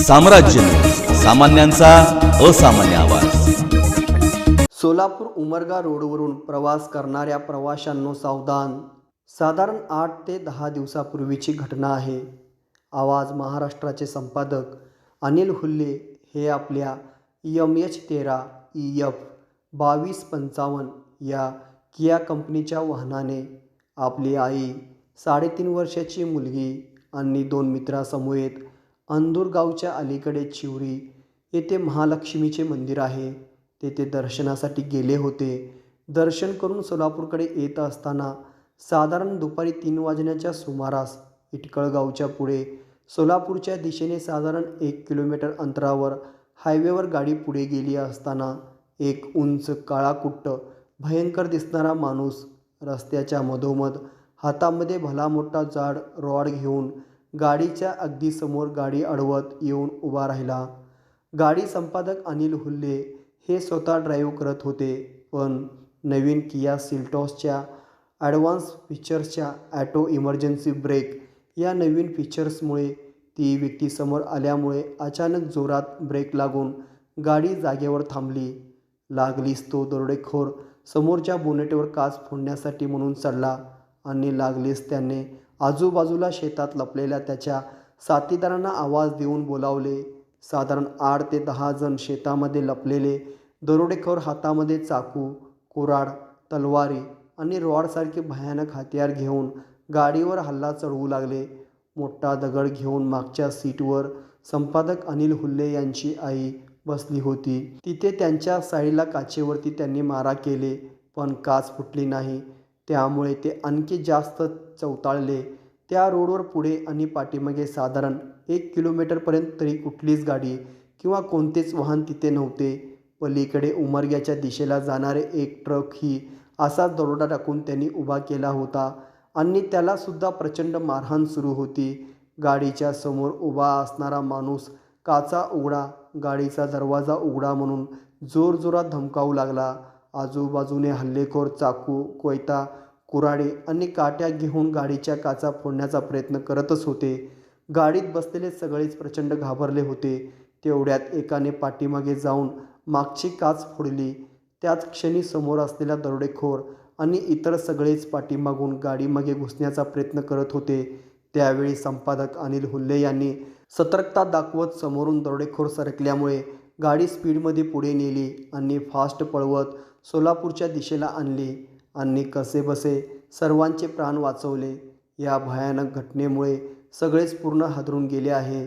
साम्राज्य, सामान्यांचा असामान्य आवाज। सोलापूर उमरगा रोडवरून प्रवास करणाऱ्या प्रवाशांनो सावधान। साधारण 8 ते 10 दिवसापूर्वीची घटना आहे। आवाज महाराष्ट्राचे संपादक अनिल हुल्ले हे आपल्या MH13 EF 2255 या किया कंपनीच्या वाहनाने आपली आई, 3.5 वर्षाची मुलगी आणि 2 मित्रांसमवेत अंदूर गावच्या अलीकडे चिवरी येथे महालक्ष्मीचे मंदिर आहे तेथे दर्शनासाठी गेले होते। दर्शन करून सोलापूरकडे येत असताना साधारण दुपारी 3 वाजण्याच्या सुमारास इटकळगावच्या पुढे सोलापूरच्या दिशेने साधारण 1 किलोमीटर अंतरावर हायवेवर गाडी पुढे गेली असताना एक उंच काळाकुट्ट भयंकर दिसणारा माणूस रस्त्याच्या मधोमध हातामध्ये भला मोठा जाड रॉड घेऊन गाडीच्या अगदी समोर गाडी अडवत येऊन उभा राहिला। गाडी संपादक अनिल हुल्ले हे स्वतः ड्राईव्ह करत होते, पण नवीन किया सेल्टॉसच्या ॲडव्हान्स फीचर्सच्या ऑटो इमर्जन्सी ब्रेक या नवीन फीचर्समुळे ती व्यक्ती समोर आल्यामुळे अचानक जोरात ब्रेक लागून गाडी जागेवर थांबली। लागलीच तो दरोडेखोर समोरच्या बोनेटवर काच फोडण्यासाठी म्हणून चढला आणि लागलीच त्याने आजूबाजूला शेतात लपलेल्या त्याच्या साथीदारांना आवाज देऊन बोलावले। साधारण 8 ते 10 जण शेतामध्ये लपलेले दरोडेखोर हातामध्ये चाकू, कुऱ्हाड, तलवारी आणि रॉडसारखे भयानक हत्यार घेऊन गाडीवर हल्ला चढवू लागले। मोठा दगड घेऊन मागच्या सीटवर संपादक अनिल हुल्ले यांची आई बसली होती। तिथे त्यांच्या साईडला काचेवरती त्यांनी मारा केले, पण काच फुटली नाही। त्यामुळे ते आणखी जास्त चवताळले। त्या रोडवर पुढे आणि पाठीमागे साधारण 1 किलोमीटरपर्यंत तरी कुठलीच गाडी किंवा कोणतेच वाहन तिथे नव्हते। पलीकडे उमरग्याच्या दिशेला जाणारे एक ट्रकही असाच दरोडा टाकून त्यांनी उभा केला होता आणि त्यालासुद्धा प्रचंड मारहाण सुरू होती। गाडीच्या समोर उभा असणारा माणूस काचा उघडा, गाडीचा दरवाजा उघडा म्हणून जोरजोरात धमकावू लागला। आजूबाजूने हल्लेखोर चाकू, कोयता, कुऱ्हाडी आणि काट्या घेऊन गाडीच्या काचा फोडण्याचा प्रयत्न करतच होते। गाडीत बसलेले सगळेच प्रचंड घाबरले होते। तेवढ्यात एकाने पाठीमागे जाऊन मागची काच फोडली। त्याच क्षणी समोर असलेला दरोडेखोर आणि इतर सगळेच पाठीमागून गाडीमागे घुसण्याचा प्रयत्न करत होते। त्यावेळी संपादक अनिल हुल्ले यांनी सतर्कता दाखवत समोरून दरोडेखोर सरकल्यामुळे गाडी स्पीडमध्ये पुढे नेली आणि फास्ट पळवत सोलापूरच्या दिशेला आणली आणि कसेबसे सर्वांचे प्राण वाचवले। या भयानक घटनेमुळे सगळेच पूर्ण हादरून गेले आहे।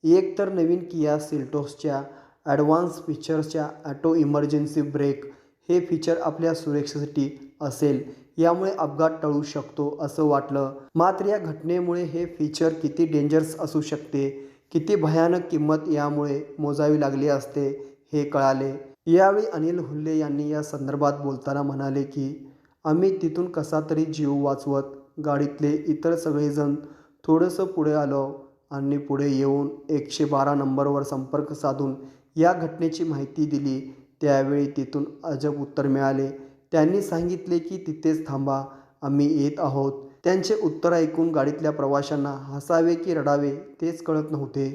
एक तर नवीन किया सेल्टॉसच्या ॲडव्हान्स फीचर्सच्या ऑटो इमर्जन्सी ब्रेक हे फीचर आपल्या सुरक्षेसाठी असेल यामुळे अपघात टळू शकतो असं वाटलं, मात्र या घटनेमुळे हे फीचर किती डेंजरस असू शकते, किती भयानक किंमत यामुळे मोजावी लागली असते हे कळाले। यावेळी अनिल हुल्ले यांनी या संदर्भात बोलताना म्हणाले की आम्ही तिथून कसा तरी जीव वाचवत गाडीतले इतर सगळेजण थोडंसं पुढे आलो आणि पुढे येऊन 112 नंबरवर संपर्क साधून या घटनेची माहिती दिली। त्यावेळी तिथून अजब उत्तर मिळाले। त्यांनी सांगितले की तिथेच थांबा, आम्ही येत आहोत। त्यांचे उत्तर ऐकून गाडीतल्या प्रवाशांना हसावे की रडावे तेच कळत नव्हते।